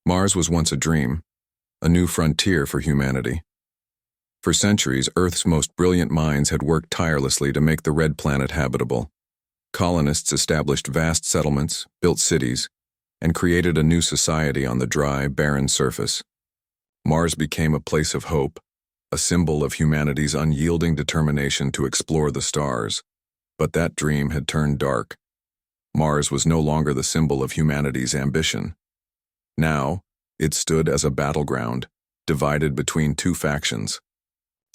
Mars was once a dream, a new frontier for humanity. For centuries, Earth's most brilliant minds had worked tirelessly to make the red planet habitable. Colonists established vast settlements, built cities, and created a new society on the dry, barren surface. Mars became a place of hope, a symbol of humanity's unyielding determination to explore the stars. But that dream had turned dark. Mars was no longer the symbol of humanity's ambition. Now, it stood as a battleground, divided between two factions: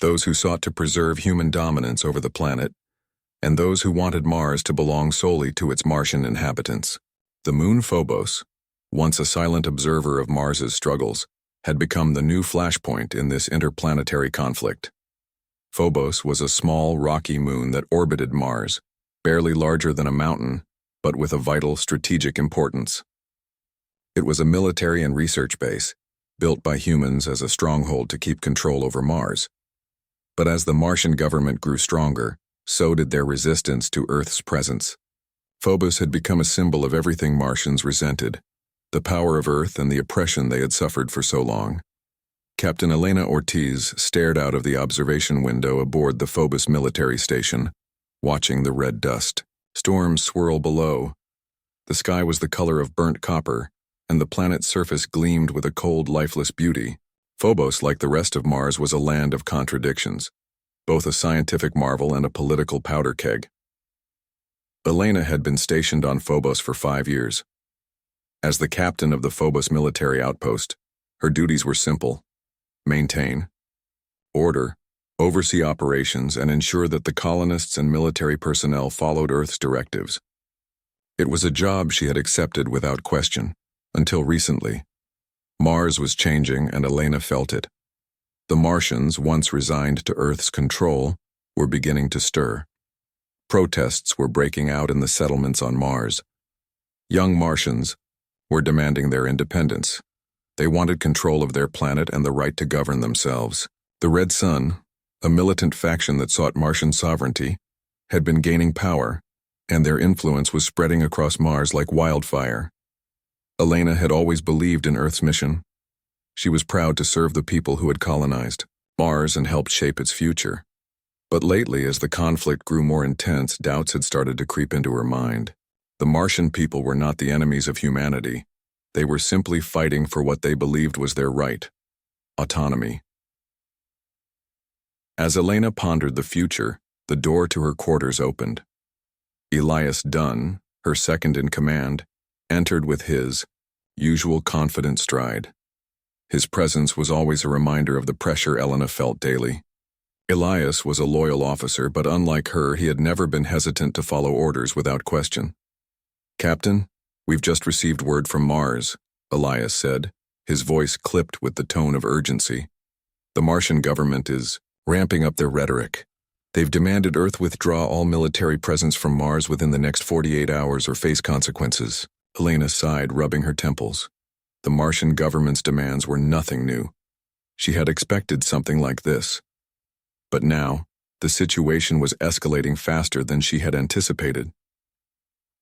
those who sought to preserve human dominance over the planet, and those who wanted Mars to belong solely to its Martian inhabitants. The moon Phobos, once a silent observer of Mars's struggles, had become the new flashpoint in this interplanetary conflict. Phobos was a small, rocky moon that orbited Mars, barely larger than a mountain, but with a vital strategic importance. It was a military and research base, built by humans as a stronghold to keep control over Mars. But as the Martian government grew stronger, so did their resistance to Earth's presence. Phobos had become a symbol of everything Martians resented: the power of Earth and the oppression they had suffered for so long. Captain Elena Ortiz stared out of the observation window aboard the Phobos military station, watching the red dust. Storms swirl below. The sky was the color of burnt copper, and the planet's surface gleamed with a cold, lifeless beauty. Phobos, like the rest of Mars, was a land of contradictions, both a scientific marvel and a political powder keg. Elena had been stationed on Phobos for 5 years. As the captain of the Phobos military outpost, her duties were simple: maintain order, oversee operations, and ensure that the colonists and military personnel followed Earth's directives. It was a job she had accepted without question, until recently. Mars was changing, and Elena felt it. The Martians, once resigned to Earth's control, were beginning to stir. Protests were breaking out in the settlements on Mars. Young Martians were demanding their independence. They wanted control of their planet and the right to govern themselves. The Red Sun, a militant faction that sought Martian sovereignty, had been gaining power, and their influence was spreading across Mars like wildfire. Elena had always believed in Earth's mission. She was proud to serve the people who had colonized Mars and helped shape its future. But lately, as the conflict grew more intense, doubts had started to creep into her mind. The Martian people were not the enemies of humanity. They were simply fighting for what they believed was their right: autonomy. As Elena pondered the future, the door to her quarters opened. Elias Dunn, her second in command, entered with his usual confident stride. His presence was always a reminder of the pressure Elena felt daily. Elias was a loyal officer, but unlike her, he had never been hesitant to follow orders without question. "Captain, we've just received word from Mars," Elias said, his voice clipped with the tone of urgency. "The Martian government is ramping up their rhetoric. They've demanded Earth withdraw all military presence from Mars within the next 48 hours or face consequences." Elena sighed, rubbing her temples. The Martian government's demands were nothing new. She had expected something like this. But now, the situation was escalating faster than she had anticipated.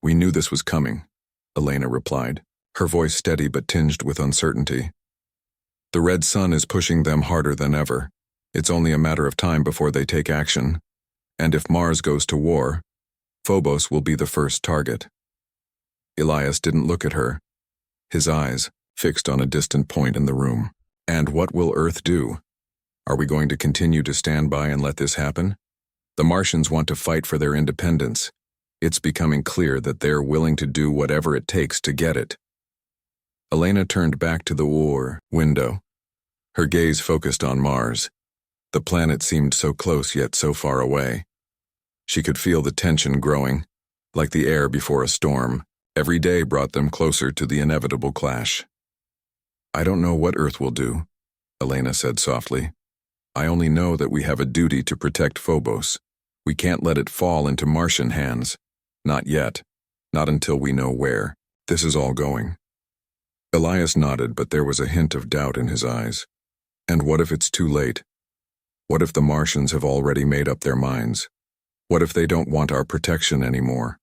"We knew this was coming," Elena replied, her voice steady but tinged with uncertainty. "The Red Sun is pushing them harder than ever. It's only a matter of time before they take action. And if Mars goes to war, Phobos will be the first target." Elias didn't look at her, his eyes fixed on a distant point in the room. "And what will Earth do? Are we going to continue to stand by and let this happen? The Martians want to fight for their independence. It's becoming clear that they're willing to do whatever it takes to get it." Elena turned back to the war window, her gaze focused on Mars. The planet seemed so close yet so far away. She could feel the tension growing, like the air before a storm. Every day brought them closer to the inevitable clash. "I don't know what Earth will do," Elena said softly. "I only know that we have a duty to protect Phobos. We can't let it fall into Martian hands. Not yet. Not until we know where this is all going." Elias nodded, but there was a hint of doubt in his eyes. "And what if it's too late? What if the Martians have already made up their minds? What if they don't want our protection anymore?"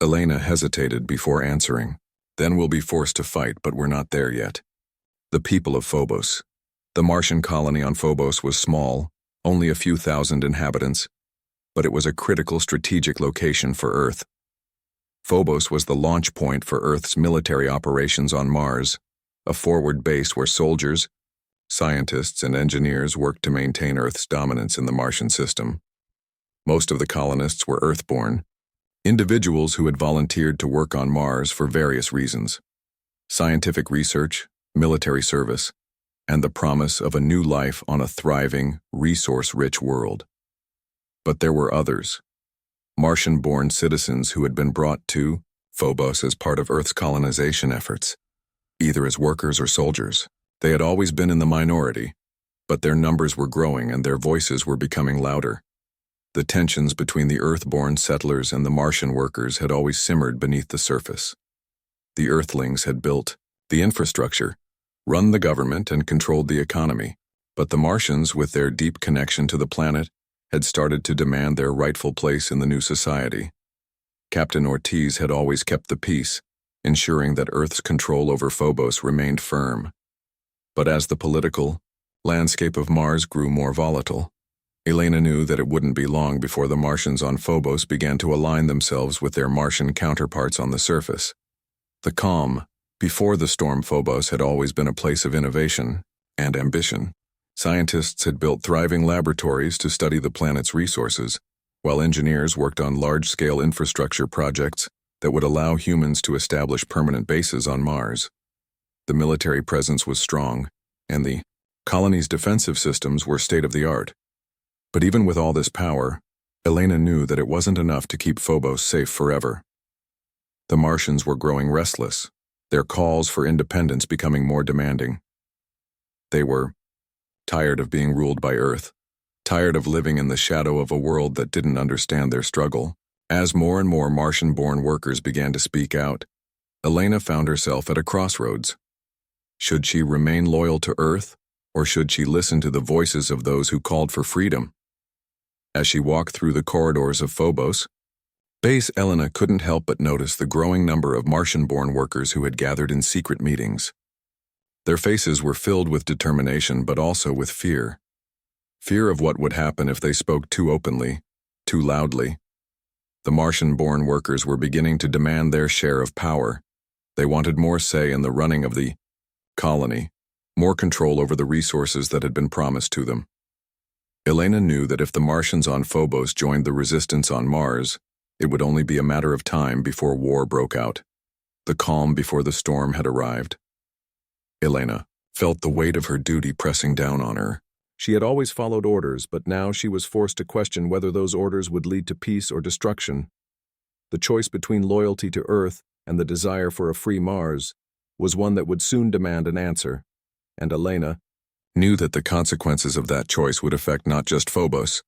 Elena hesitated before answering. Then we'll be forced to fight, but we're not there yet. The people of Phobos. The Martian colony on Phobos was small, only a few thousand inhabitants, but it was a critical strategic location for Earth. Phobos was the launch point for Earth's military operations on Mars, a forward base where soldiers, scientists, and engineers worked to maintain Earth's dominance in the Martian system. Most of the colonists were Earthborn, individuals who had volunteered to work on Mars for various reasons: scientific research, military service, and the promise of a new life on a thriving, resource-rich world. But there were others, Martian-born citizens who had been brought to Phobos as part of Earth's colonization efforts, either as workers or soldiers. They had always been in the minority, but their numbers were growing and their voices were becoming louder. The tensions between the Earth-born settlers and the Martian workers had always simmered beneath the surface. The Earthlings had built the infrastructure, run the government, and controlled the economy, but the Martians, with their deep connection to the planet, had started to demand their rightful place in the new society. Captain Ortiz had always kept the peace, ensuring that Earth's control over Phobos remained firm. But as the political landscape of Mars grew more volatile, Elena knew that it wouldn't be long before the Martians on Phobos began to align themselves with their Martian counterparts on the surface. The calm, before the storm Phobos had always been a place of innovation and ambition. Scientists had built thriving laboratories to study the planet's resources, while engineers worked on large-scale infrastructure projects that would allow humans to establish permanent bases on Mars. The military presence was strong, and the colony's defensive systems were state-of-the-art. But even with all this power, Elena knew that it wasn't enough to keep Phobos safe forever. The Martians were growing restless, their calls for independence becoming more demanding. They were tired of being ruled by Earth, tired of living in the shadow of a world that didn't understand their struggle. As more and more Martian-born workers began to speak out, Elena found herself at a crossroads. Should she remain loyal to Earth, or should she listen to the voices of those who called for freedom? As she walked through the corridors of Phobos, Base Elena couldn't help but notice the growing number of Martian-born workers who had gathered in secret meetings. Their faces were filled with determination, but also with fear. Fear of what would happen if they spoke too openly, too loudly. The Martian-born workers were beginning to demand their share of power. They wanted more say in the running of the colony, more control over the resources that had been promised to them. Elena knew that if the Martians on Phobos joined the resistance on Mars, it would only be a matter of time before war broke out. The calm before the storm had arrived. Elena felt the weight of her duty pressing down on her. She had always followed orders, but now she was forced to question whether those orders would lead to peace or destruction. The choice between loyalty to Earth and the desire for a free Mars was one that would soon demand an answer, and Elena knew that the consequences of that choice would affect not just Phobos,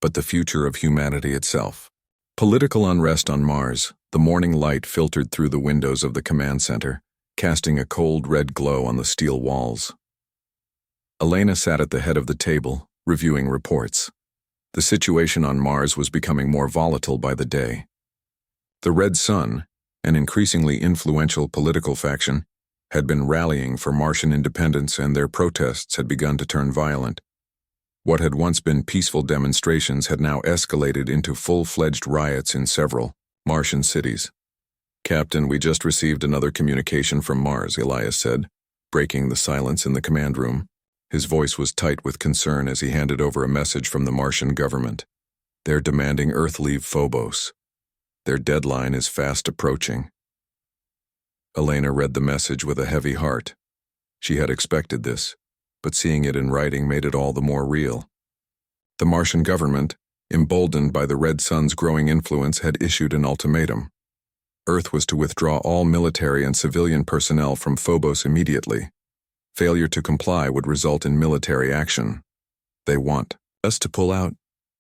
but the future of humanity itself. Political unrest on Mars. The morning light filtered through the windows of the command center, casting a cold red glow on the steel walls. Elena sat at the head of the table, reviewing reports. The situation on Mars was becoming more volatile by the day. The Red Sun, an increasingly influential political faction, had been rallying for Martian independence, and their protests had begun to turn violent. What had once been peaceful demonstrations had now escalated into full-fledged riots in several Martian cities. "Captain, we just received another communication from Mars," Elias said, breaking the silence in the command room. His voice was tight with concern as he handed over a message from the Martian government. "They're demanding Earth leave Phobos. Their deadline is fast approaching." Elena read the message with a heavy heart. She had expected this, but seeing it in writing made it all the more real. The Martian government, emboldened by the Red Sun's growing influence, had issued an ultimatum. Earth was to withdraw all military and civilian personnel from Phobos immediately. Failure to comply would result in military action. "They want us to pull out,"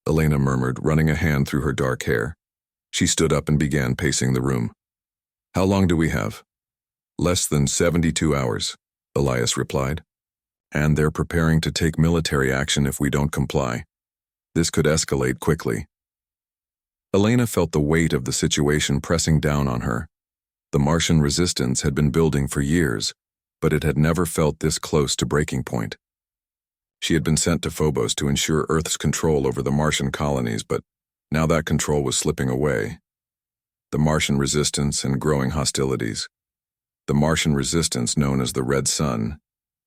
Elena murmured, running a hand through her dark hair. She stood up and began pacing the room. "How long do we have?" "Less than 72 hours, Elias replied. "And they're preparing to take military action if we don't comply. This could escalate quickly." Elena felt the weight of the situation pressing down on her. The Martian resistance had been building for years, but it had never felt this close to breaking point. She had been sent to Phobos to ensure Earth's control over the Martian colonies, but now that control was slipping away. The Martian resistance and growing hostilities. The Martian resistance, known as the Red Sun,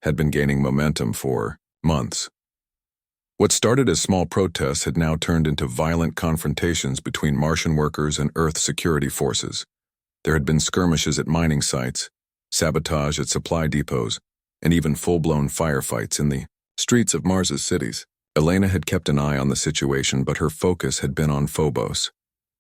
had been gaining momentum for months. What started as small protests had now turned into violent confrontations between Martian workers and Earth security forces. There had been skirmishes at mining sites, sabotage at supply depots, and even full-blown firefights in the streets of Mars's cities. Elena had kept an eye on the situation, but her focus had been on Phobos.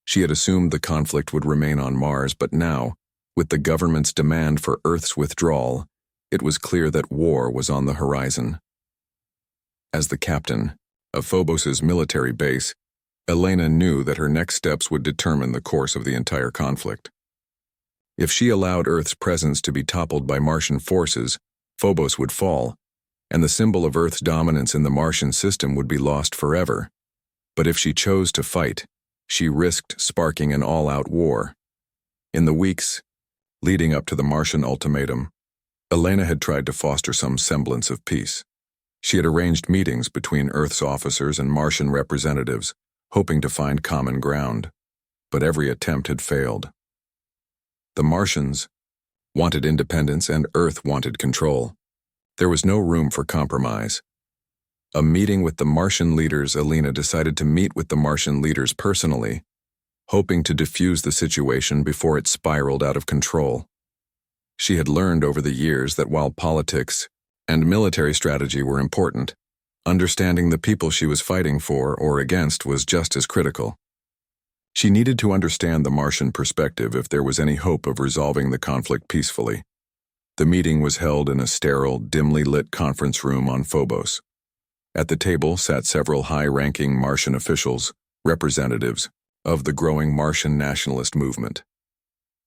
She had assumed the conflict would remain on Mars, but now, with the government's demand for Earth's withdrawal, it was clear that war was on the horizon. As the captain of Phobos's military base, Elena knew that her next steps would determine the course of the entire conflict. If she allowed Earth's presence to be toppled by Martian forces, Phobos would fall, and the symbol of Earth's dominance in the Martian system would be lost forever. But if she chose to fight, she risked sparking an all-out war. In the weeks leading up to the Martian ultimatum, Elena had tried to foster some semblance of peace. She had arranged meetings between Earth's officers and Martian representatives, hoping to find common ground. But every attempt had failed. The Martians wanted independence and Earth wanted control. There was no room for compromise. A meeting with the Martian leaders, Elena decided to meet with the Martian leaders personally, hoping to defuse the situation before it spiraled out of control. She had learned over the years that while politics and military strategy were important, understanding the people she was fighting for or against was just as critical. She needed to understand the Martian perspective if there was any hope of resolving the conflict peacefully. The meeting was held in a sterile, dimly lit conference room on Phobos. At the table sat several high-ranking Martian officials, representatives of the growing Martian nationalist movement.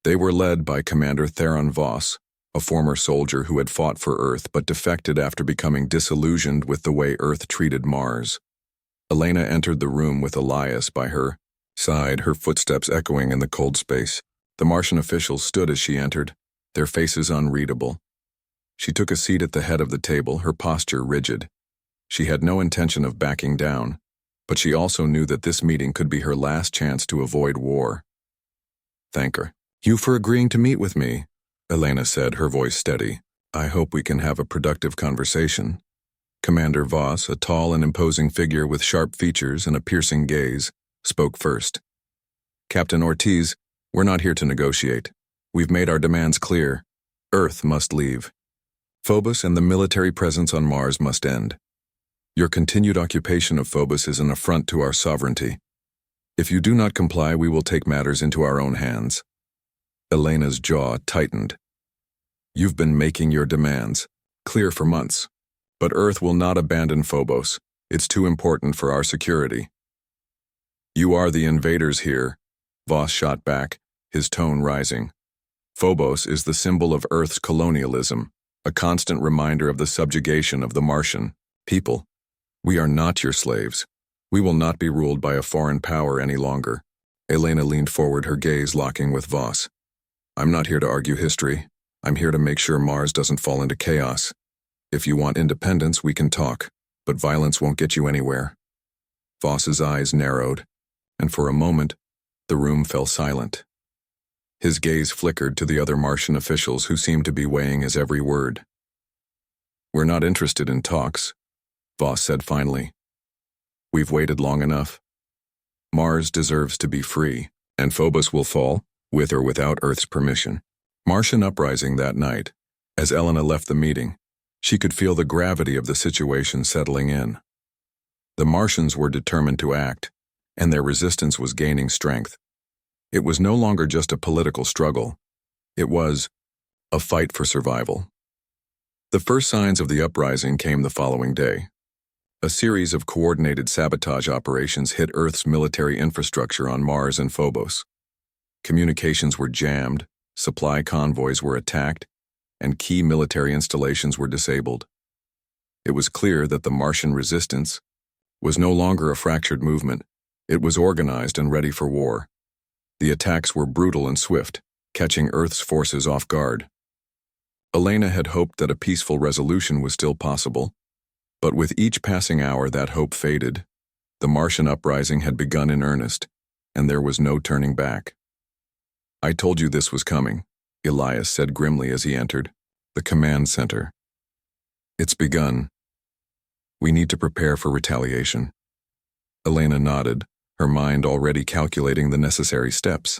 They were led by Commander Theron Voss, a former soldier who had fought for Earth but defected after becoming disillusioned with the way Earth treated Mars. Elena entered the room with Elias by her side, her footsteps echoing in the cold space. The Martian officials stood as she entered, their faces unreadable. She took a seat at the head of the table, her posture rigid. She had no intention of backing down, but she also knew that this meeting could be her last chance to avoid war. "Thank you for agreeing to meet with me," Elena said, her voice steady. "I hope we can have a productive conversation." Commander Voss, a tall and imposing figure with sharp features and a piercing gaze, spoke first. "Captain Ortiz, we're not here to negotiate. We've made our demands clear. Earth must leave. Phobos and the military presence on Mars must end. Your continued occupation of Phobos is an affront to our sovereignty. If you do not comply, we will take matters into our own hands." Elena's jaw tightened. "You've been making your demands clear for months, but Earth will not abandon Phobos. It's too important for our security." "You are the invaders here," Voss shot back, his tone rising. "Phobos is the symbol of Earth's colonialism, a constant reminder of the subjugation of the Martian people. We are not your slaves. We will not be ruled by a foreign power any longer." Elena leaned forward, her gaze locking with Voss. "I'm not here to argue history. I'm here to make sure Mars doesn't fall into chaos. If you want independence, we can talk, but violence won't get you anywhere." Voss's eyes narrowed, and for a moment, the room fell silent. His gaze flickered to the other Martian officials who seemed to be weighing his every word. "We're not interested in talks," Voss said finally. "We've waited long enough. Mars deserves to be free, and Phobos will fall, with or without Earth's permission." Martian uprising that night. As Elena left the meeting, she could feel the gravity of the situation settling in. The Martians were determined to act, and their resistance was gaining strength. It was no longer just a political struggle. It was a fight for survival. The first signs of the uprising came the following day. A series of coordinated sabotage operations hit Earth's military infrastructure on Mars and Phobos. Communications were jammed, supply convoys were attacked, and key military installations were disabled. It was clear that the Martian resistance was no longer a fractured movement. It was organized and ready for war. The attacks were brutal and swift, catching Earth's forces off guard. Elena had hoped that a peaceful resolution was still possible, but with each passing hour that hope faded. The Martian uprising had begun in earnest, and there was no turning back. "I told you this was coming," Elias said grimly as he entered the command center. "It's begun. We need to prepare for retaliation." Elena nodded, her mind already calculating the necessary steps.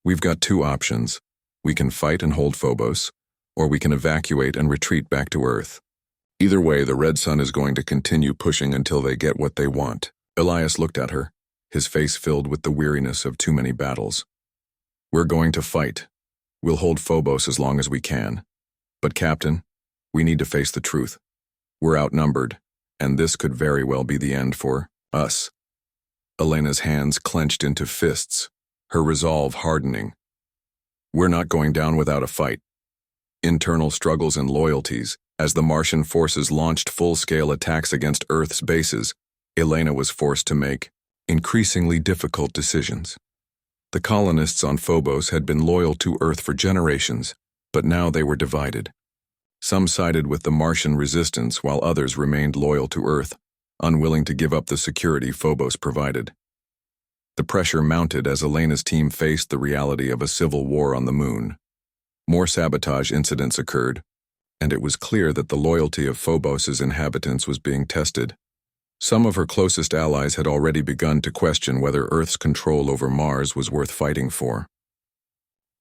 "We've got two options. We can fight and hold Phobos, or we can evacuate and retreat back to Earth. Either way, the Red Sun is going to continue pushing until they get what they want." Elias looked at her, his face filled with the weariness of too many battles. "We're going to fight. We'll hold Phobos as long as we can. But Captain, we need to face the truth. We're outnumbered, and this could very well be the end for us." Elena's hands clenched into fists, her resolve hardening. "We're not going down without a fight." Internal struggles and loyalties. As the Martian forces launched full-scale attacks against Earth's bases, Elena was forced to make increasingly difficult decisions. The colonists on Phobos had been loyal to Earth for generations, but now they were divided. Some sided with the Martian resistance while others remained loyal to Earth, unwilling to give up the security Phobos provided. The pressure mounted as Elena's team faced the reality of a civil war on the moon. More sabotage incidents occurred, and it was clear that the loyalty of Phobos' inhabitants was being tested. Some of her closest allies had already begun to question whether Earth's control over Mars was worth fighting for.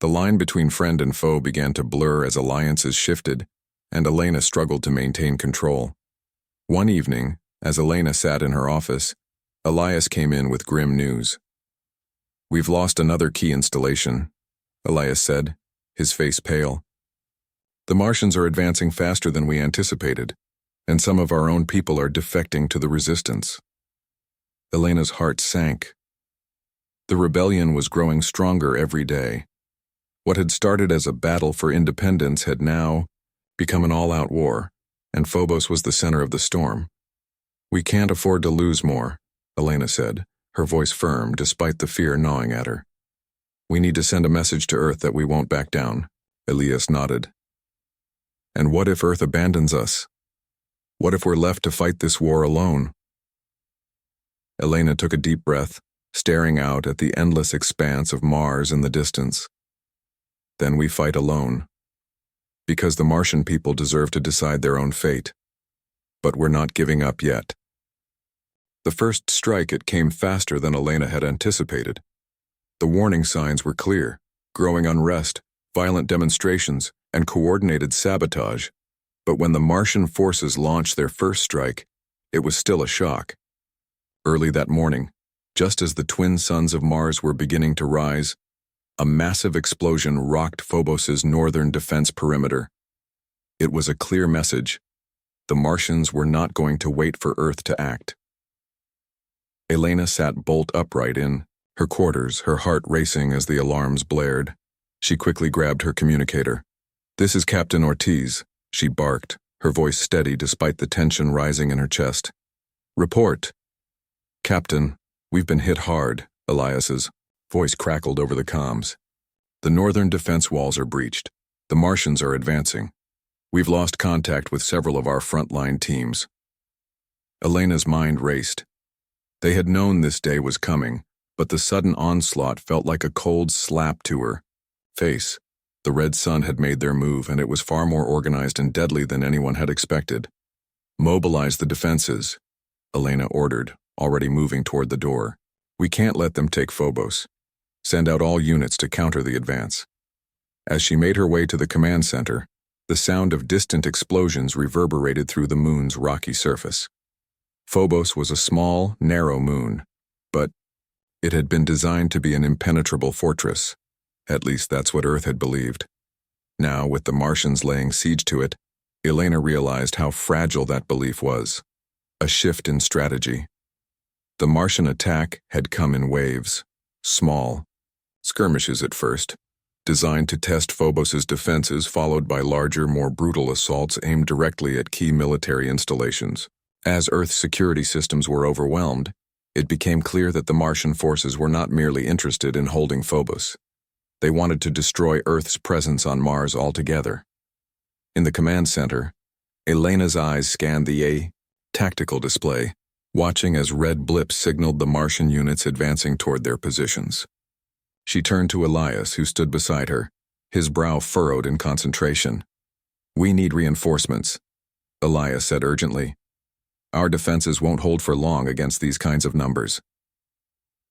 The line between friend and foe began to blur as alliances shifted, and Elena struggled to maintain control. One evening, as Elena sat in her office, Elias came in with grim news. "We've lost another key installation," Elias said, his face pale. "The Martians are advancing faster than we anticipated, and some of our own people are defecting to the resistance." Elena's heart sank. The rebellion was growing stronger every day. What had started as a battle for independence had now become an all-out war, and Phobos was the center of the storm. "We can't afford to lose more," Elena said, her voice firm despite the fear gnawing at her. "We need to send a message to Earth that we won't back down." Elias nodded. "And what if Earth abandons us? What if we're left to fight this war alone?" Elena took a deep breath, staring out at the endless expanse of Mars in the distance. "Then we fight alone. Because the Martian people deserve to decide their own fate. But we're not giving up yet." The first strike, it came faster than Elena had anticipated. The warning signs were clear: growing unrest, violent demonstrations, and coordinated sabotage. But when the Martian forces launched their first strike, it was still a shock. Early that morning, just as the twin suns of Mars were beginning to rise, a massive explosion rocked Phobos' northern defense perimeter. It was a clear message: the Martians were not going to wait for Earth to act. Elena sat bolt upright in her quarters, her heart racing as the alarms blared. She quickly grabbed her communicator. "This is Captain Ortiz," she barked, her voice steady despite the tension rising in her chest. "Report." "Captain, we've been hit hard," Elias's voice crackled over the comms. "The northern defense walls are breached. The Martians are advancing. We've lost contact with several of our frontline teams." Elena's mind raced. They had known this day was coming, but the sudden onslaught felt like a cold slap to her face. The Red Sun had made their move, and it was far more organized and deadly than anyone had expected. "Mobilize the defenses," Elena ordered, already moving toward the door. "We can't let them take Phobos. Send out all units to counter the advance." As she made her way to the command center, the sound of distant explosions reverberated through the moon's rocky surface. Phobos was a small, narrow moon, but it had been designed to be an impenetrable fortress. At least that's what Earth had believed. Now, with the Martians laying siege to it, Elena realized how fragile that belief was. A shift in strategy. The Martian attack had come in waves, small skirmishes at first, designed to test Phobos' defenses, followed by larger, more brutal assaults aimed directly at key military installations. As Earth's security systems were overwhelmed, it became clear that the Martian forces were not merely interested in holding Phobos. They wanted to destroy Earth's presence on Mars altogether. In the command center, Elena's eyes scanned the tactical display, watching as red blips signaled the Martian units advancing toward their positions. She turned to Elias, who stood beside her, his brow furrowed in concentration. "We need reinforcements," Elias said urgently. "Our defenses won't hold for long against these kinds of numbers."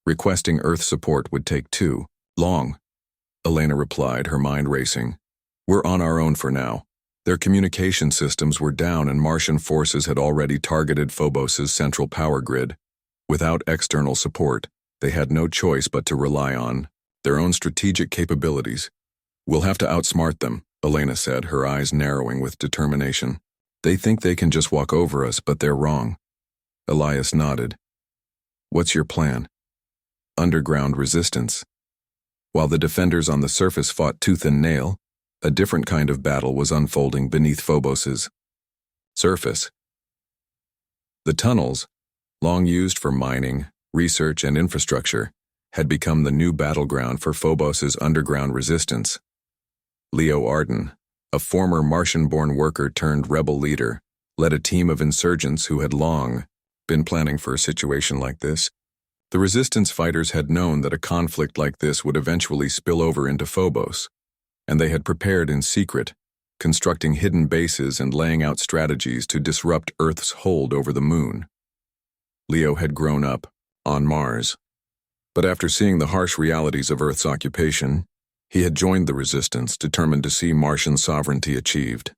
"Requesting Earth support would take too long," Elena replied, her mind racing. "We're on our own for now." Their communication systems were down and Martian forces had already targeted Phobos' central power grid. Without external support, they had no choice but to rely on their own strategic capabilities. "We'll have to outsmart them," Elena said, her eyes narrowing with determination. "They think they can just walk over us, but they're wrong." Elias nodded. "What's your plan?" "Underground resistance." While the defenders on the surface fought tooth and nail, a different kind of battle was unfolding beneath Phobos' surface. The tunnels, long used for mining, research, and infrastructure, had become the new battleground for Phobos' underground resistance. Leo Arden, a former Martian-born worker turned rebel leader, led a team of insurgents who had long been planning for a situation like this. The resistance fighters had known that a conflict like this would eventually spill over into Phobos, and they had prepared in secret, constructing hidden bases and laying out strategies to disrupt Earth's hold over the moon. Leo had grown up on Mars, but after seeing the harsh realities of Earth's occupation, he had joined the resistance, determined to see Martian sovereignty achieved.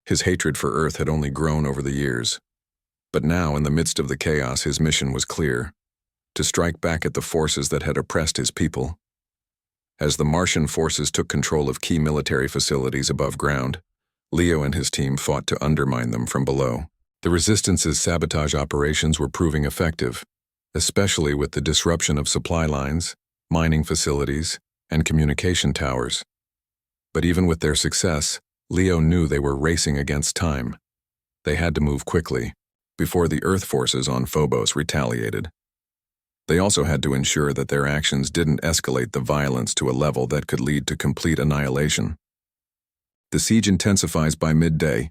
His hatred for Earth had only grown over the years, but now, in the midst of the chaos, his mission was clear: to strike back at the forces that had oppressed his people. As the Martian forces took control of key military facilities above ground, Leo and his team fought to undermine them from below. The Resistance's sabotage operations were proving effective, especially with the disruption of supply lines, mining facilities, and communication towers. But even with their success, Leo knew they were racing against time. They had to move quickly, before the Earth forces on Phobos retaliated. They also had to ensure that their actions didn't escalate the violence to a level that could lead to complete annihilation. The siege intensifies by midday.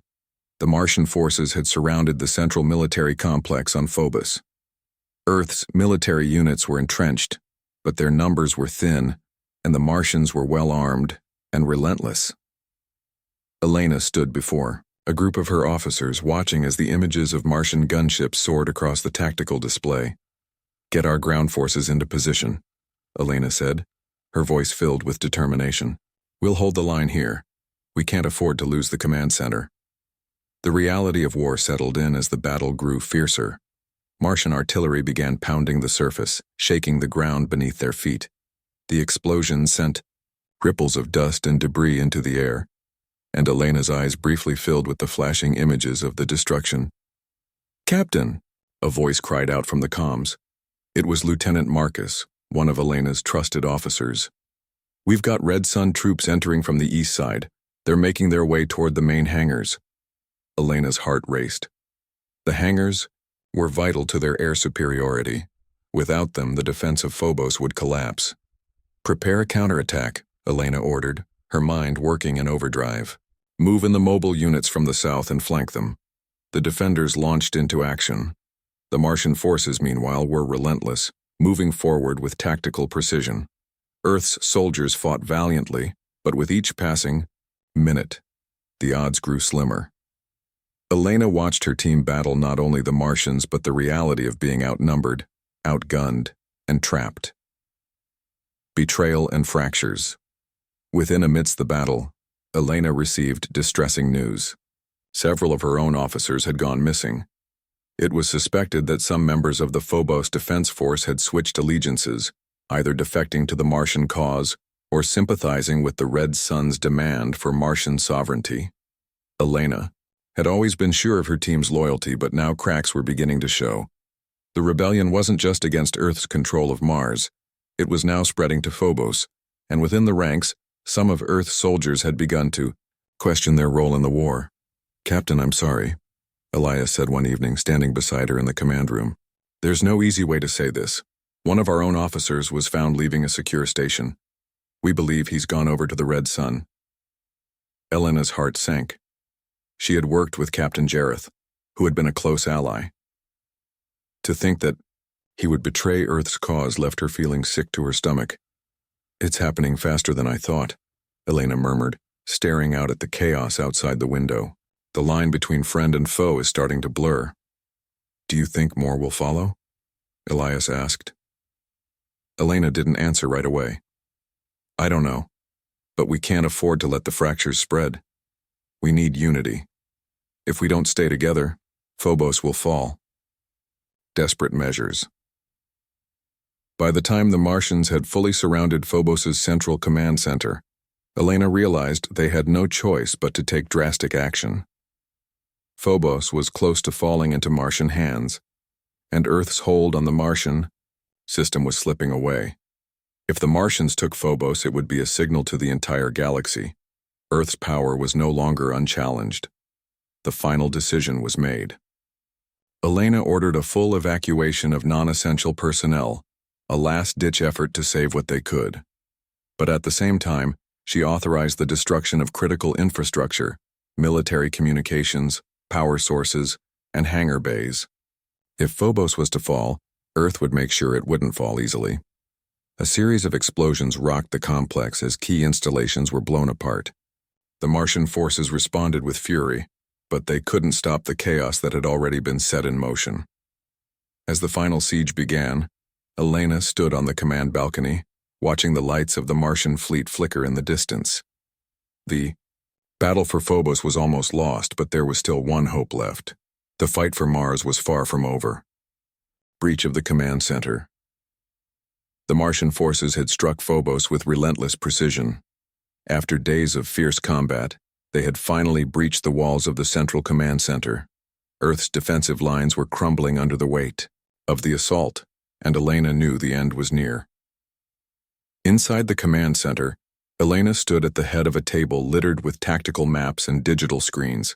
The Martian forces had surrounded the central military complex on Phobos. Earth's military units were entrenched, but their numbers were thin, and the Martians were well armed and relentless. Elena stood before a group of her officers, watching as the images of Martian gunships soared across the tactical display. "Get our ground forces into position," Elena said, her voice filled with determination. "We'll hold the line here. We can't afford to lose the command center." The reality of war settled in as the battle grew fiercer. Martian artillery began pounding the surface, shaking the ground beneath their feet. The explosions sent ripples of dust and debris into the air, and Elena's eyes briefly filled with the flashing images of the destruction. "Captain!" a voice cried out from the comms. It was Lieutenant Marcus, one of Elena's trusted officers. "We've got Red Sun troops entering from the east side. They're making their way toward the main hangars." Elena's heart raced. The hangars were vital to their air superiority. Without them, the defense of Phobos would collapse. "Prepare a counterattack," Elena ordered, her mind working in overdrive. "Move in the mobile units from the south and flank them." The defenders launched into action. The Martian forces, meanwhile, were relentless, moving forward with tactical precision. Earth's soldiers fought valiantly, but with each passing minute, the odds grew slimmer. Elena watched her team battle not only the Martians but the reality of being outnumbered, outgunned, and trapped. Betrayal and fractures. Amidst the battle, Elena received distressing news. Several of her own officers had gone missing. It was suspected that some members of the Phobos Defense Force had switched allegiances, either defecting to the Martian cause or sympathizing with the Red Sun's demand for Martian sovereignty. Elena had always been sure of her team's loyalty, but now cracks were beginning to show. The rebellion wasn't just against Earth's control of Mars. It was now spreading to Phobos, and within the ranks, some of Earth's soldiers had begun to question their role in the war. "Captain, I'm sorry," Elias said one evening, standing beside her in the command room. "There's no easy way to say this. One of our own officers was found leaving a secure station. We believe he's gone over to the Red Sun. Elena's heart sank. She had worked with Captain Jareth, who had been a close ally. To think that he would betray Earth's cause left her feeling sick to her stomach. It's happening faster than I thought, Elena murmured, staring out at the chaos outside the window. The line between friend and foe is starting to blur. Do you think more will follow? Elias asked. Elena didn't answer right away. I don't know, but we can't afford to let the fractures spread. We need unity. If we don't stay together, Phobos will fall. Desperate measures. By the time the Martians had fully surrounded Phobos's central command center, Elena realized they had no choice but to take drastic action. Phobos was close to falling into Martian hands, and Earth's hold on the Martian system was slipping away. If the Martians took Phobos, it would be a signal to the entire galaxy. Earth's power was no longer unchallenged. The final decision was made. Elena ordered a full evacuation of non-essential personnel, a last-ditch effort to save what they could. But at the same time, she authorized the destruction of critical infrastructure, military communications, power sources, and hangar bays. If Phobos was to fall, Earth would make sure it wouldn't fall easily. A series of explosions rocked the complex as key installations were blown apart. The Martian forces responded with fury, but they couldn't stop the chaos that had already been set in motion. As the final siege began, Elena stood on the command balcony, watching the lights of the Martian fleet flicker in the distance. The battle for Phobos was almost lost, but there was still one hope left. The fight for Mars was far from over. Breach of the command center. The Martian forces had struck Phobos with relentless precision. After days of fierce combat, they had finally breached the walls of the central command center. Earth's defensive lines were crumbling under the weight of the assault, and Elena knew the end was near. Inside the command center, Elena stood at the head of a table littered with tactical maps and digital screens.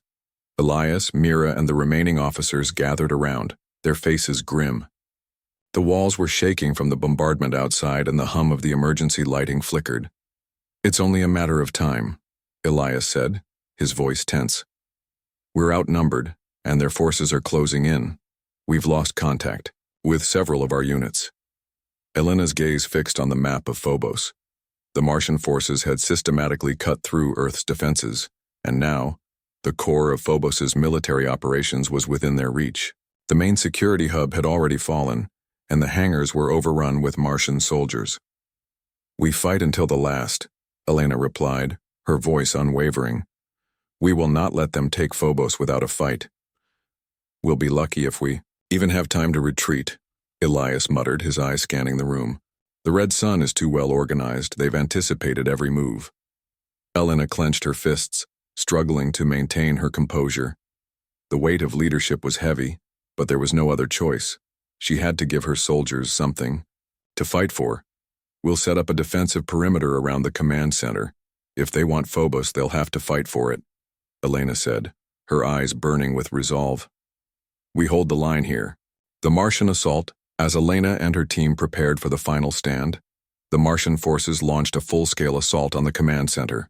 Elias, Mira, and the remaining officers gathered around, their faces grim. The walls were shaking from the bombardment outside, and the hum of the emergency lighting flickered. It's only a matter of time, Elias said, his voice tense. We're outnumbered, and their forces are closing in. We've lost contact with several of our units. Elena's gaze fixed on the map of Phobos. The Martian forces had systematically cut through Earth's defenses, and now, the core of Phobos's military operations was within their reach. The main security hub had already fallen, and the hangars were overrun with Martian soldiers. We fight until the last, Elena replied, her voice unwavering. We will not let them take Phobos without a fight. We'll be lucky if we even have time to retreat, Elias muttered, his eyes scanning the room. The Red Sun is too well organized. They've anticipated every move. Elena clenched her fists, struggling to maintain her composure. The weight of leadership was heavy, but there was no other choice. She had to give her soldiers something to fight for. We'll set up a defensive perimeter around the command center. If they want Phobos, they'll have to fight for it, Elena said, her eyes burning with resolve. We hold the line here. The Martian assault. As Elena and her team prepared for the final stand, the Martian forces launched a full-scale assault on the command center.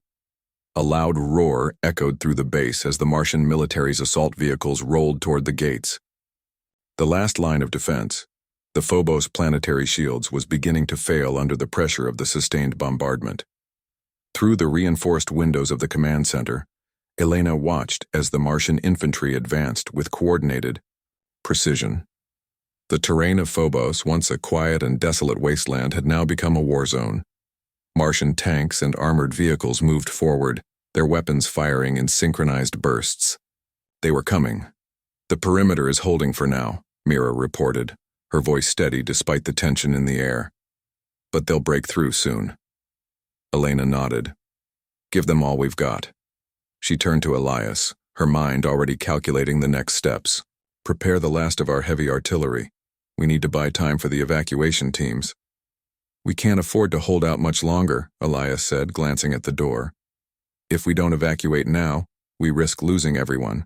A loud roar echoed through the base as the Martian military's assault vehicles rolled toward the gates. The last line of defense, the Phobos planetary shields, was beginning to fail under the pressure of the sustained bombardment. Through the reinforced windows of the command center, Elena watched as the Martian infantry advanced with coordinated precision. The terrain of Phobos, once a quiet and desolate wasteland, had now become a war zone. Martian tanks and armored vehicles moved forward, their weapons firing in synchronized bursts. They were coming. The perimeter is holding for now, Mira reported, her voice steady despite the tension in the air. But they'll break through soon. Elena nodded. Give them all we've got. She turned to Elias, her mind already calculating the next steps. Prepare the last of our heavy artillery. We need to buy time for the evacuation teams. We can't afford to hold out much longer, Elias said, glancing at the door. If we don't evacuate now, we risk losing everyone.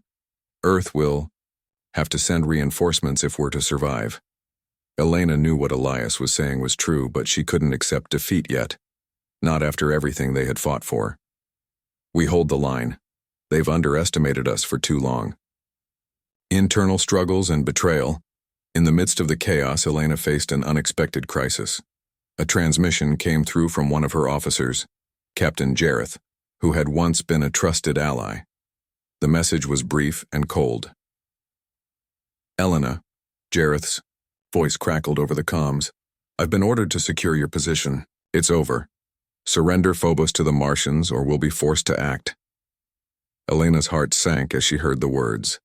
Earth will have to send reinforcements if we're to survive. Elena knew what Elias was saying was true, but she couldn't accept defeat yet. Not after everything they had fought for. We hold the line. They've underestimated us for too long. Internal struggles and betrayal. In the midst of the chaos, Elena faced an unexpected crisis. A transmission came through from one of her officers, Captain Jareth, who had once been a trusted ally. The message was brief and cold. Elena, Jareth's voice crackled over the comms. I've been ordered to secure your position. It's over. Surrender Phobos to the Martians or we'll be forced to act. Elena's heart sank as she heard the words.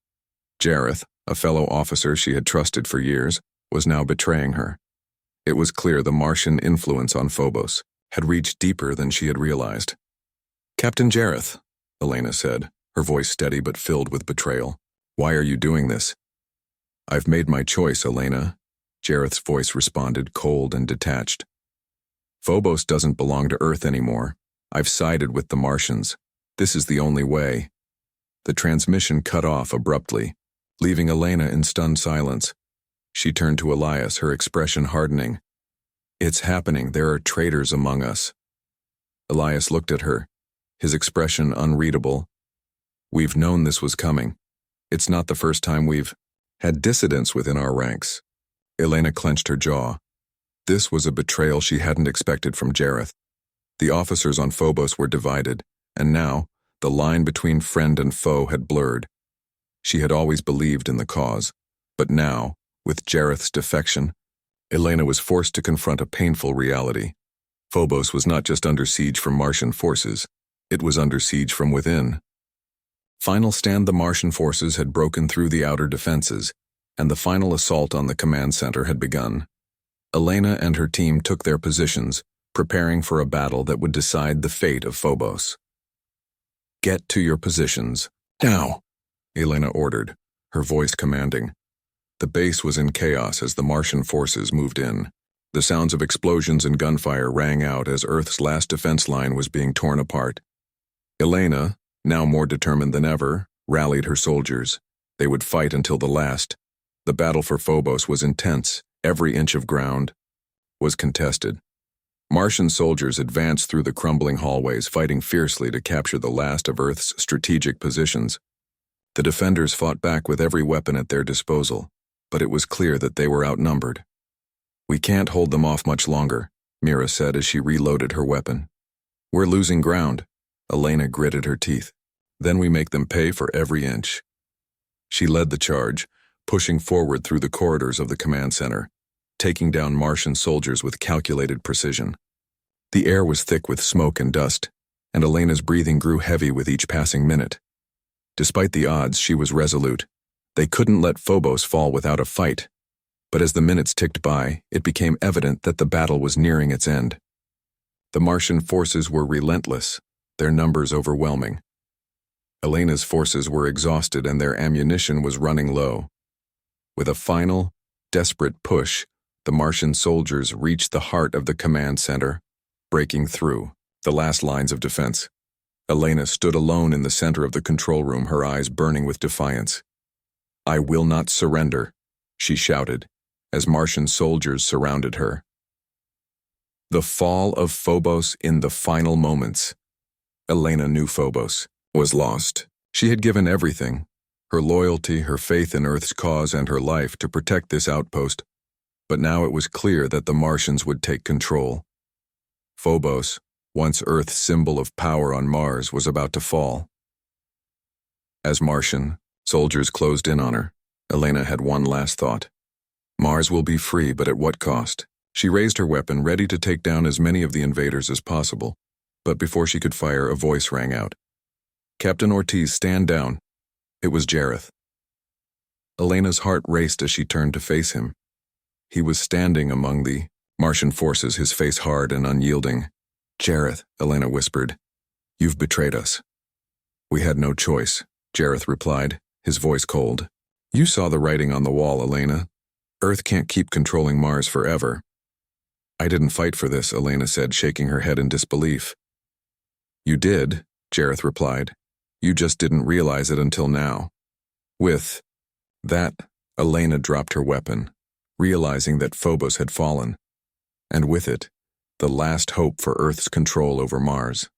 Jareth, a fellow officer she had trusted for years, was now betraying her. It was clear the Martian influence on Phobos had reached deeper than she had realized. Captain Jareth, Elena said, her voice steady but filled with betrayal. Why are you doing this? I've made my choice, Elena, Jareth's voice responded, cold and detached. Phobos doesn't belong to Earth anymore. I've sided with the Martians. This is the only way. The transmission cut off abruptly, leaving Elena in stunned silence. She turned to Elias, her expression hardening. It's happening. There are traitors among us. Elias looked at her, his expression unreadable. We've known this was coming. It's not the first time we've had dissidents within our ranks. Elena clenched her jaw. This was a betrayal she hadn't expected from Jareth. The officers on Phobos were divided, and now the line between friend and foe had blurred. She had always believed in the cause, but now, with Jareth's defection, Elena was forced to confront a painful reality. Phobos was not just under siege from Martian forces, it was under siege from within. Final stand, the Martian forces had broken through the outer defenses, and the final assault on the command center had begun. Elena and her team took their positions, preparing for a battle that would decide the fate of Phobos. Get to your positions, now, Elena ordered, her voice commanding. The base was in chaos as the Martian forces moved in. The sounds of explosions and gunfire rang out as Earth's last defense line was being torn apart. Elena, now more determined than ever, rallied her soldiers. They would fight until the last. The battle for Phobos was intense. Every inch of ground was contested. Martian soldiers advanced through the crumbling hallways, fighting fiercely to capture the last of Earth's strategic positions. The defenders fought back with every weapon at their disposal, but it was clear that they were outnumbered. We can't hold them off much longer, Mira said as she reloaded her weapon. We're losing ground. Elena gritted her teeth. Then we make them pay for every inch. She led the charge, pushing forward through the corridors of the command center, taking down Martian soldiers with calculated precision. The air was thick with smoke and dust, and Elena's breathing grew heavy with each passing minute. Despite the odds, she was resolute. They couldn't let Phobos fall without a fight. But as the minutes ticked by, it became evident that the battle was nearing its end. The Martian forces were relentless, their numbers overwhelming. Elena's forces were exhausted and their ammunition was running low. With a final, desperate push, the Martian soldiers reached the heart of the command center, breaking through the last lines of defense. Elena stood alone in the center of the control room, her eyes burning with defiance. I will not surrender, she shouted, as Martian soldiers surrounded her. The fall of Phobos in the final moments. Elena knew Phobos was lost. She had given everything, her loyalty, her faith in Earth's cause, and her life to protect this outpost. But now it was clear that the Martians would take control. Phobos, once Earth's symbol of power on Mars, was about to fall. As Martian soldiers closed in on her, Elena had one last thought. Mars will be free, but at what cost? She raised her weapon, ready to take down as many of the invaders as possible. But before she could fire, a voice rang out. Captain Ortiz, stand down. It was Jareth. Elena's heart raced as she turned to face him. He was standing among the Martian forces, his face hard and unyielding. Jareth, Elena whispered, you've betrayed us. We had no choice, Jareth replied, his voice cold. You saw the writing on the wall, Elena. Earth can't keep controlling Mars forever. I didn't fight for this, Elena said, shaking her head in disbelief. You did, Jareth replied. You just didn't realize it until now. With that, Elena dropped her weapon, realizing that Phobos had fallen. And with it, the last hope for Earth's control over Mars.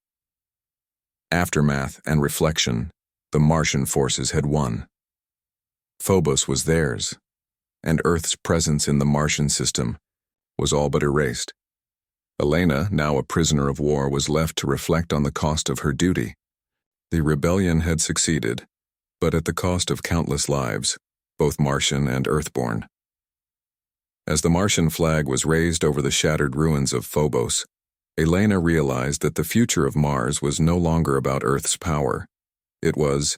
Aftermath and reflection, the Martian forces had won. Phobos was theirs, and Earth's presence in the Martian system was all but erased. Elena, now a prisoner of war, was left to reflect on the cost of her duty. The rebellion had succeeded, but at the cost of countless lives, both Martian and Earthborn. As the Martian flag was raised over the shattered ruins of Phobos, Elena realized that the future of Mars was no longer about Earth's power. It was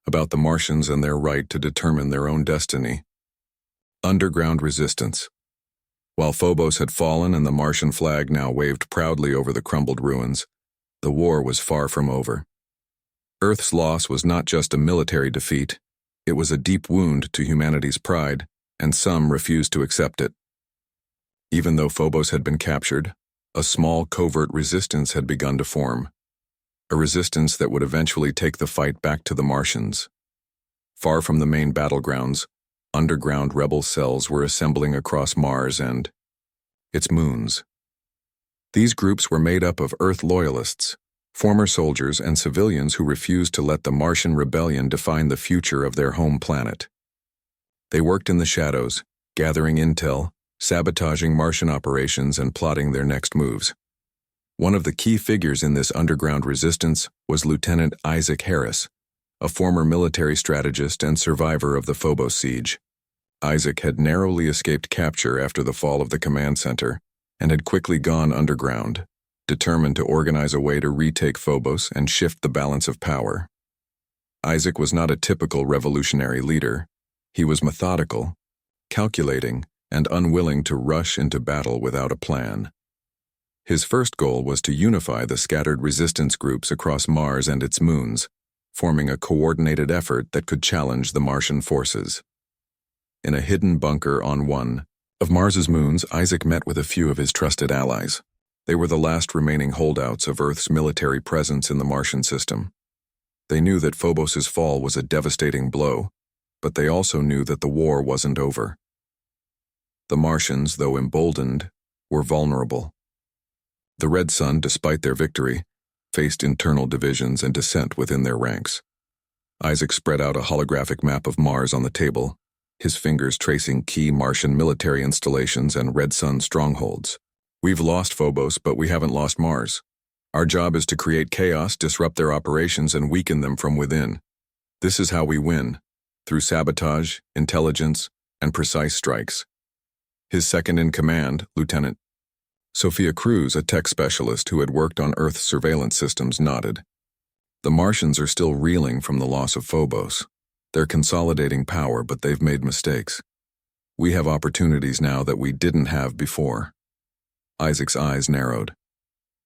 about the Martians and their right to determine their own destiny. Underground resistance. While Phobos had fallen and the Martian flag now waved proudly over the crumbled ruins, the war was far from over. Earth's loss was not just a military defeat, it was a deep wound to humanity's pride, and some refused to accept it. Even though Phobos had been captured, a small covert resistance had begun to form, a resistance that would eventually take the fight back to the Martians. Far from the main battlegrounds, underground rebel cells were assembling across Mars and its moons. These groups were made up of Earth loyalists, former soldiers and civilians who refused to let the Martian rebellion define the future of their home planet. They worked in the shadows, gathering intel, sabotaging Martian operations, and plotting their next moves. One of the key figures in this underground resistance was Lieutenant Isaac Harris, a former military strategist and survivor of the Phobos siege. Isaac had narrowly escaped capture after the fall of the command center and had quickly gone underground, determined to organize a way to retake Phobos and shift the balance of power. Isaac was not a typical revolutionary leader. He was methodical, calculating, and unwilling to rush into battle without a plan. His first goal was to unify the scattered resistance groups across Mars and its moons, forming a coordinated effort that could challenge the Martian forces. In a hidden bunker on one of Mars's moons, Isaac met with a few of his trusted allies. They were the last remaining holdouts of Earth's military presence in the Martian system. They knew that Phobos's fall was a devastating blow, but they also knew that the war wasn't over. The Martians, though emboldened, were vulnerable. The Red Sun, despite their victory, faced internal divisions and dissent within their ranks. Isaac spread out a holographic map of Mars on the table, his fingers tracing key Martian military installations and Red Sun strongholds. "We've lost Phobos, but we haven't lost Mars. Our job is to create chaos, disrupt their operations, and weaken them from within. This is how we win, through sabotage, intelligence, and precise strikes." His second-in-command, Lieutenant Sophia Cruz, a tech specialist who had worked on Earth's surveillance systems, nodded. The Martians are still reeling from the loss of Phobos. They're consolidating power, but they've made mistakes. We have opportunities now that we didn't have before. Isaac's eyes narrowed.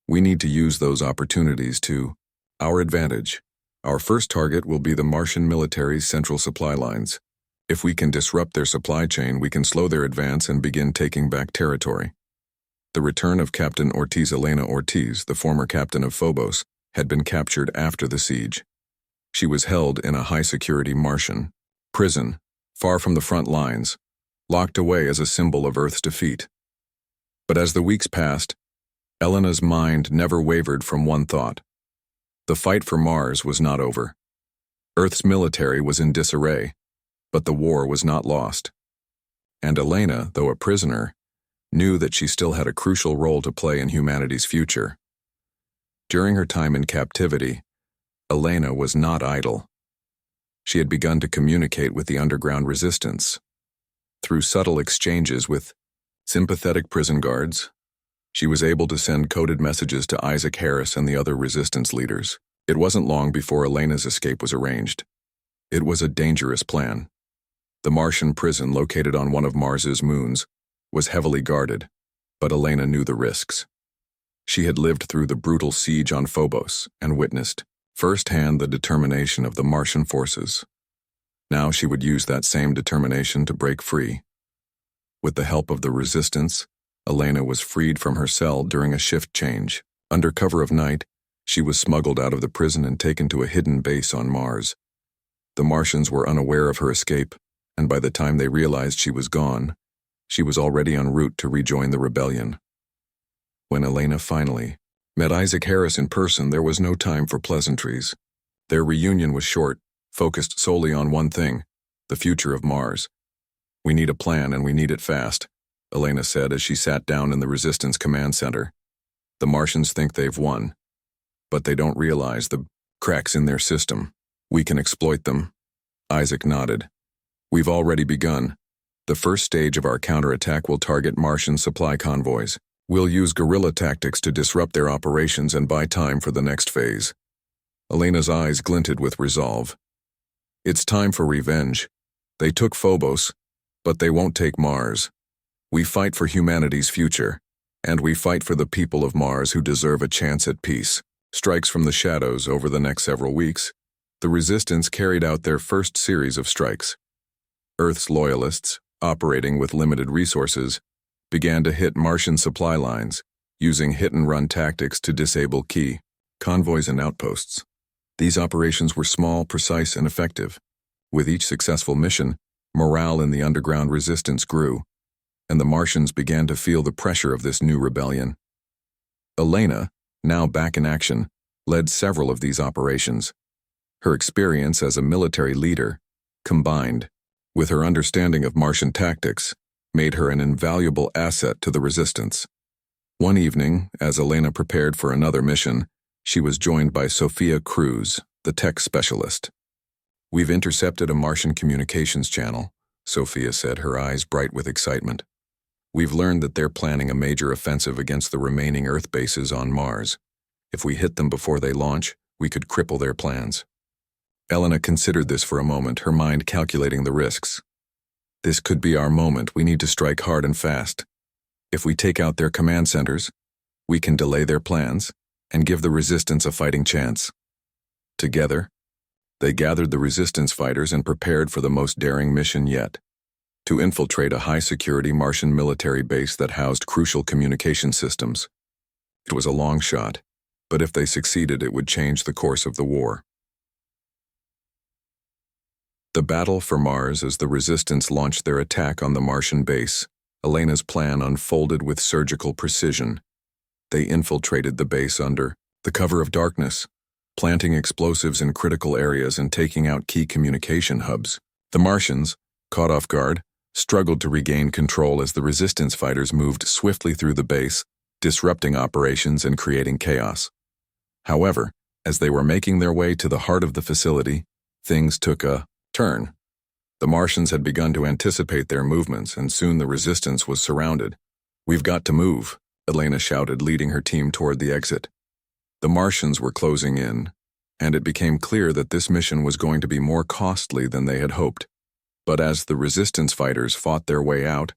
We need to use those opportunities to our advantage. Our first target will be the Martian military's central supply lines. If we can disrupt their supply chain, we can slow their advance and begin taking back territory. The return of Captain Elena Ortiz, the former captain of Phobos, had been captured after the siege. She was held in a high-security Martian prison, far from the front lines, locked away as a symbol of Earth's defeat. But as the weeks passed, Elena's mind never wavered from one thought. The fight for Mars was not over. Earth's military was in disarray, but the war was not lost. And Elena, though a prisoner, knew that she still had a crucial role to play in humanity's future. During her time in captivity, Elena was not idle. She had begun to communicate with the underground resistance. Through subtle exchanges with sympathetic prison guards, she was able to send coded messages to Isaac Harris and the other resistance leaders. It wasn't long before Elena's escape was arranged. It was a dangerous plan. The Martian prison, located on one of Mars's moons, was heavily guarded, but Elena knew the risks. She had lived through the brutal siege on Phobos and witnessed firsthand the determination of the Martian forces. Now she would use that same determination to break free. With the help of the resistance, Elena was freed from her cell during a shift change. Under cover of night, she was smuggled out of the prison and taken to a hidden base on Mars. The Martians were unaware of her escape, and by the time they realized she was gone, she was already en route to rejoin the rebellion. When Elena finally met Isaac Harris in person, there was no time for pleasantries. Their reunion was short, focused solely on one thing: the future of Mars. "We need a plan, and we need it fast," Elena said as she sat down in the Resistance Command Center. "The Martians think they've won, but they don't realize the cracks in their system. We can exploit them." Isaac nodded. "We've already begun. The first stage of our counterattack will target Martian supply convoys. We'll use guerrilla tactics to disrupt their operations and buy time for the next phase." Elena's eyes glinted with resolve. "It's time for revenge. They took Phobos, but they won't take Mars. We fight for humanity's future, and we fight for the people of Mars who deserve a chance at peace." Strikes from the shadows. Over the next several weeks, the Resistance carried out their first series of strikes. Earth's loyalists, operating with limited resources, began to hit Martian supply lines, using hit-and-run tactics to disable key convoys and outposts. These operations were small, precise, and effective. With each successful mission, morale in the underground resistance grew, and the Martians began to feel the pressure of this new rebellion. Elena, now back in action, led several of these operations. Her experience as a military leader, combined with her understanding of Martian tactics, made her an invaluable asset to the Resistance. One evening, as Elena prepared for another mission, she was joined by Sophia Cruz, the tech specialist. "We've intercepted a Martian communications channel," Sophia said, her eyes bright with excitement. "We've learned that they're planning a major offensive against the remaining Earth bases on Mars. If we hit them before they launch, we could cripple their plans." Elena considered this for a moment, her mind calculating the risks. "This could be our moment. We need to strike hard and fast. If we take out their command centers, we can delay their plans and give the Resistance a fighting chance." Together, they gathered the Resistance fighters and prepared for the most daring mission yet: to infiltrate a high-security Martian military base that housed crucial communication systems. It was a long shot, but if they succeeded, it would change the course of the war. The battle for Mars. As the Resistance launched their attack on the Martian base, Elena's plan unfolded with surgical precision. They infiltrated the base under the cover of darkness, planting explosives in critical areas and taking out key communication hubs. The Martians, caught off guard, struggled to regain control as the Resistance fighters moved swiftly through the base, disrupting operations and creating chaos. However, as they were making their way to the heart of the facility, things took a turn. The Martians had begun to anticipate their movements, and soon the Resistance was surrounded. "We've got to move," Elena shouted, leading her team toward the exit. The Martians were closing in, and it became clear that this mission was going to be more costly than they had hoped. But as the Resistance fighters fought their way out,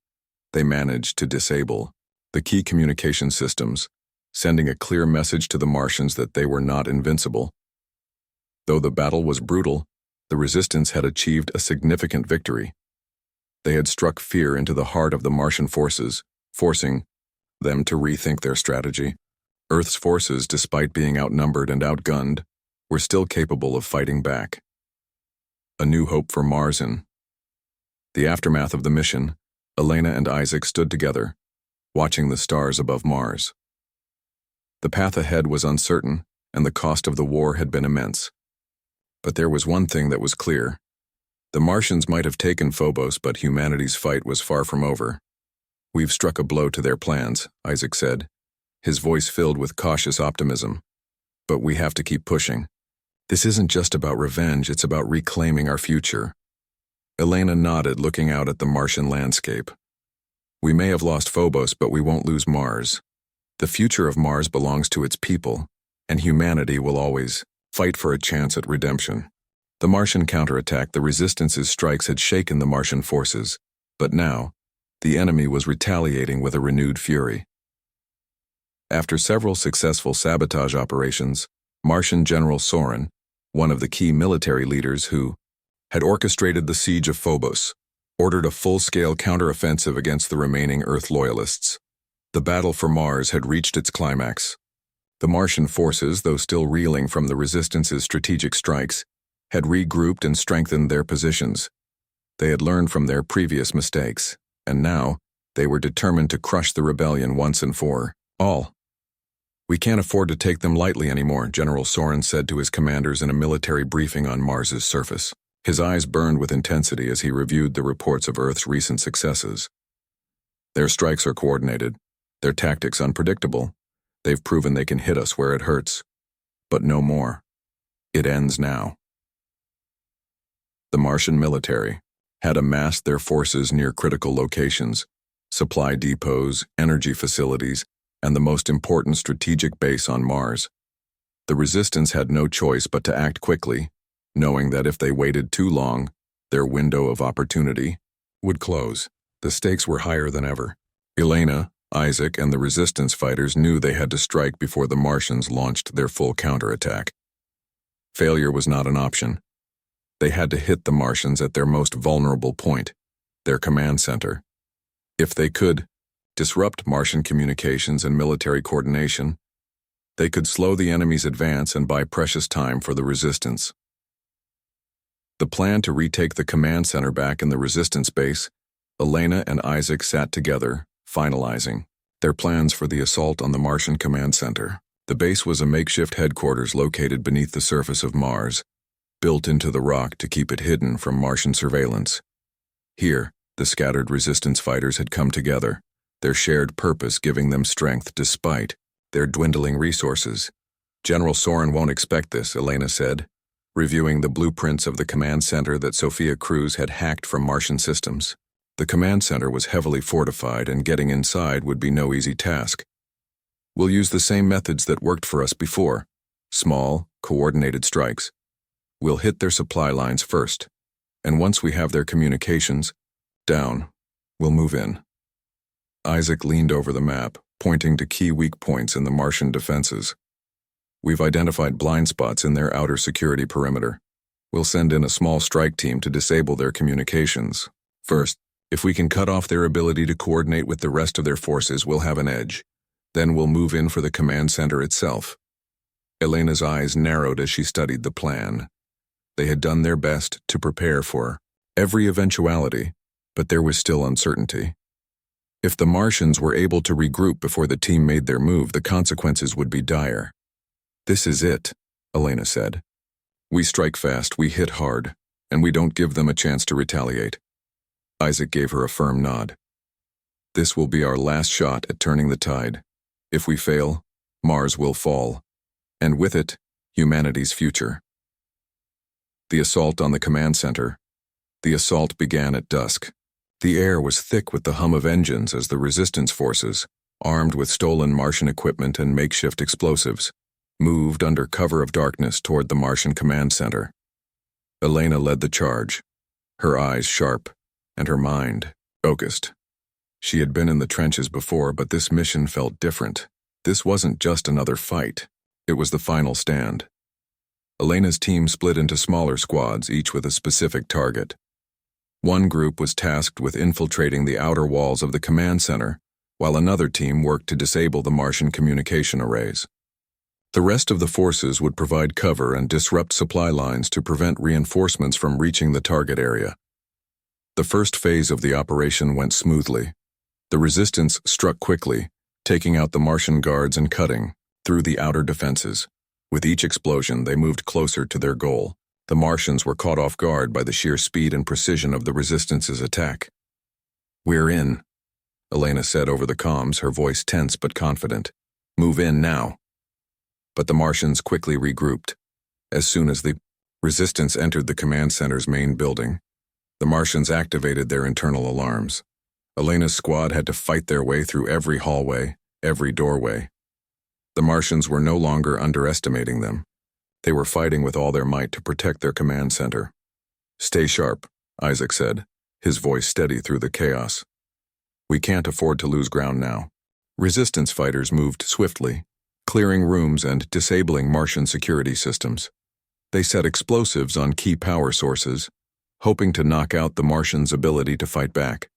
they managed to disable the key communication systems, sending a clear message to the Martians that they were not invincible. Though the battle was brutal, the Resistance had achieved a significant victory. They had struck fear into the heart of the Martian forces, forcing them to rethink their strategy. Earth's forces, despite being outnumbered and outgunned, were still capable of fighting back. A new hope for Mars. In the aftermath of the mission, Elena and Isaac stood together, watching the stars above Mars. The path ahead was uncertain, and the cost of the war had been immense. But there was one thing that was clear. The Martians might have taken Phobos, but humanity's fight was far from over. "We've struck a blow to their plans," Isaac said, his voice filled with cautious optimism. "But we have to keep pushing. This isn't just about revenge, it's about reclaiming our future." Elena nodded, looking out at the Martian landscape. "We may have lost Phobos, but we won't lose Mars. The future of Mars belongs to its people, and humanity will always fight for a chance at redemption." The Martian counterattack. The Resistance's strikes had shaken the Martian forces, but now, the enemy was retaliating with a renewed fury. After several successful sabotage operations, Martian General Soren, one of the key military leaders who had orchestrated the siege of Phobos, ordered a full-scale counteroffensive against the remaining Earth loyalists. The battle for Mars had reached its climax. The Martian forces, though still reeling from the Resistance's strategic strikes, had regrouped and strengthened their positions. They had learned from their previous mistakes, and now they were determined to crush the rebellion once and for all. "We can't afford to take them lightly anymore," General Soren said to his commanders in a military briefing on Mars's surface. His eyes burned with intensity as he reviewed the reports of Earth's recent successes. "Their strikes are coordinated, their tactics unpredictable. They've proven they can hit us where it hurts. But no more. It ends now." The Martian military had amassed their forces near critical locations, supply depots, energy facilities, and the most important strategic base on Mars. The Resistance had no choice but to act quickly, knowing that if they waited too long, their window of opportunity would close. The stakes were higher than ever. Elena, Isaac, and the Resistance fighters knew they had to strike before the Martians launched their full counterattack. Failure was not an option. They had to hit the Martians at their most vulnerable point, their command center. If they could disrupt Martian communications and military coordination, they could slow the enemy's advance and buy precious time for the Resistance. The plan to retake the command center back in the Resistance base, Elena and Isaac sat together, finalizing their plans for the assault on the Martian command center. The base was a makeshift headquarters located beneath the surface of Mars, built into the rock to keep it hidden from Martian surveillance. Here, the scattered Resistance fighters had come together, their shared purpose giving them strength despite their dwindling resources. "General Soren won't expect this," Elena said, reviewing the blueprints of the command center that Sophia Cruz had hacked from Martian systems. The command center was heavily fortified, and getting inside would be no easy task. "We'll use the same methods that worked for us before. Small, coordinated strikes. We'll hit their supply lines first, and once we have their communications down, we'll move in." Isaac leaned over the map, pointing to key weak points in the Martian defenses. "We've identified blind spots in their outer security perimeter. We'll send in a small strike team to disable their communications. First, if we can cut off their ability to coordinate with the rest of their forces, we'll have an edge. Then we'll move in for the command center itself." Elena's eyes narrowed as she studied the plan. They had done their best to prepare for every eventuality, but there was still uncertainty. If the Martians were able to regroup before the team made their move, the consequences would be dire. "This is it," Elena said. "We strike fast, we hit hard, and we don't give them a chance to retaliate." Isaac gave her a firm nod. "This will be our last shot at turning the tide. If we fail, Mars will fall, and with it, humanity's future." The assault on the command center. The assault began at dusk. The air was thick with the hum of engines as the Resistance forces, armed with stolen Martian equipment and makeshift explosives, moved under cover of darkness toward the Martian command center. Elena led the charge, her eyes sharp and her mind focused. She had been in the trenches before, but this mission felt different. This wasn't just another fight. It was the final stand. Elena's team split into smaller squads, each with a specific target. One group was tasked with infiltrating the outer walls of the command center, while another team worked to disable the Martian communication arrays. The rest of the forces would provide cover and disrupt supply lines to prevent reinforcements from reaching the target area. The first phase of the operation went smoothly. The Resistance struck quickly, taking out the Martian guards and cutting through the outer defenses. With each explosion, they moved closer to their goal. The Martians were caught off guard by the sheer speed and precision of the Resistance's attack. "We're in," Elena said over the comms, her voice tense but confident. "Move in now." But the Martians quickly regrouped. As soon as the Resistance entered the command center's main building, the Martians activated their internal alarms. Elena's squad had to fight their way through every hallway, every doorway. The Martians were no longer underestimating them. They were fighting with all their might to protect their command center. "Stay sharp," Isaac said, his voice steady through the chaos. "We can't afford to lose ground now." Resistance fighters moved swiftly, clearing rooms and disabling Martian security systems. They set explosives on key power sources, hoping to knock out the Martians' ability to fight back.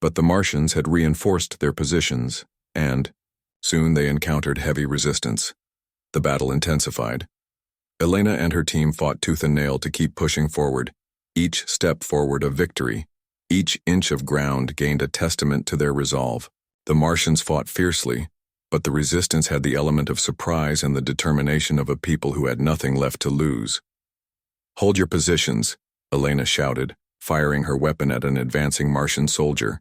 But the Martians had reinforced their positions, and soon they encountered heavy resistance. The battle intensified. Elena and her team fought tooth and nail to keep pushing forward, each step forward a victory. Each inch of ground gained a testament to their resolve. The Martians fought fiercely, but the resistance had the element of surprise and the determination of a people who had nothing left to lose. "Hold your positions," Elena shouted, firing her weapon at an advancing Martian soldier.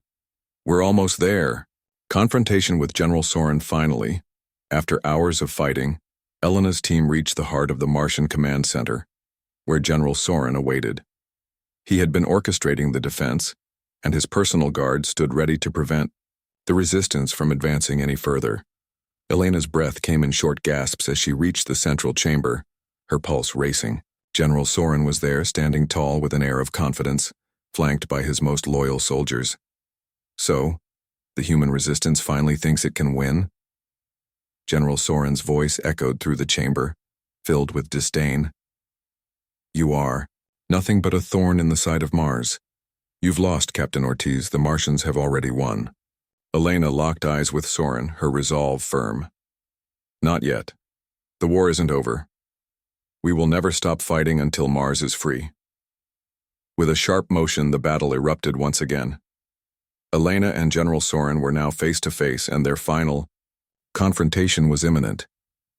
"We're almost there." Confrontation with General Soren finally. After hours of fighting, Elena's team reached the heart of the Martian command center, where General Soren awaited. He had been orchestrating the defense, and his personal guard stood ready to prevent the resistance from advancing any further. Elena's breath came in short gasps as she reached the central chamber, her pulse racing. General Soren was there, standing tall with an air of confidence, flanked by his most loyal soldiers. "So, the human resistance finally thinks it can win?" General Soren's voice echoed through the chamber, filled with disdain. "You are nothing but a thorn in the side of Mars. You've lost, Captain Ortiz. The Martians have already won." Elena locked eyes with Soren, her resolve firm. "Not yet. The war isn't over. We will never stop fighting until Mars is free." With a sharp motion, the battle erupted once again. Elena and General Soren were now face to face, and their final confrontation was imminent.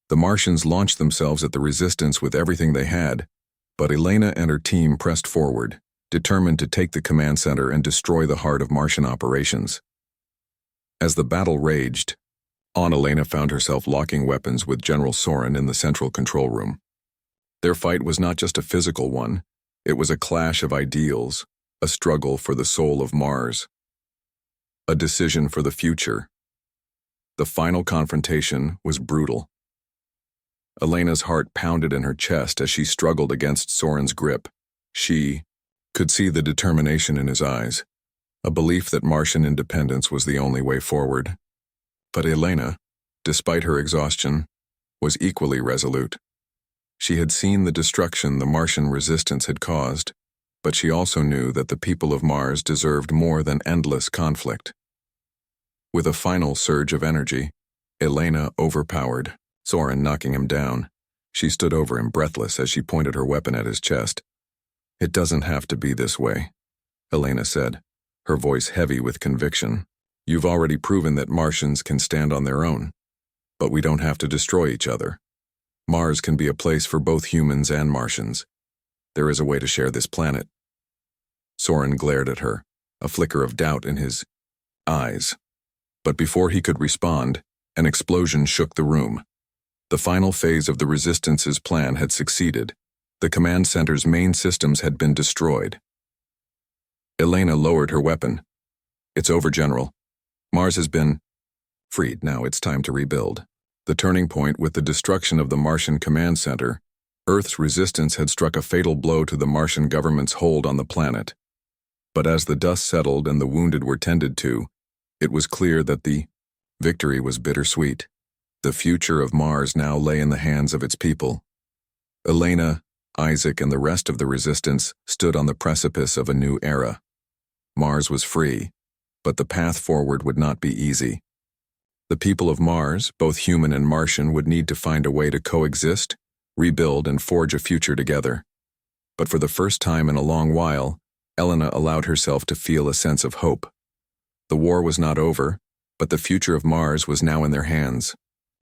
The Martians launched themselves at the resistance with everything they had, but Elena and her team pressed forward, determined to take the command center and destroy the heart of Martian operations. As the battle raged on, Elena found herself locking weapons with General Soren in the central control room. Their fight was not just a physical one, it was a clash of ideals, a struggle for the soul of Mars, a decision for the future. The final confrontation was brutal. Elena's heart pounded in her chest as she struggled against Soren's grip. She could see the determination in his eyes, a belief that Martian independence was the only way forward. But Elena, despite her exhaustion, was equally resolute. She had seen the destruction the Martian resistance had caused, but she also knew that the people of Mars deserved more than endless conflict. With a final surge of energy, Elena overpowered Soren, knocking him down. She stood over him, breathless, as she pointed her weapon at his chest. "It doesn't have to be this way," Elena said, her voice heavy with conviction. "You've already proven that Martians can stand on their own, but we don't have to destroy each other. Mars can be a place for both humans and Martians. There is a way to share this planet." Soren glared at her, a flicker of doubt in his eyes. But before he could respond, an explosion shook the room. The final phase of the Resistance's plan had succeeded. The command center's main systems had been destroyed. Elena lowered her weapon. "It's over, General. Mars has been freed. Now it's time to rebuild." The turning point with the destruction of the Martian command center, Earth's resistance had struck a fatal blow to the Martian government's hold on the planet. But as the dust settled and the wounded were tended to, it was clear that the victory was bittersweet. The future of Mars now lay in the hands of its people. Elena, Isaac, and the rest of the resistance stood on the precipice of a new era. Mars was free, but the path forward would not be easy. The people of Mars, both human and Martian, would need to find a way to coexist, rebuild, and forge a future together. But for the first time in a long while, Elena allowed herself to feel a sense of hope. The war was not over, but the future of Mars was now in their hands.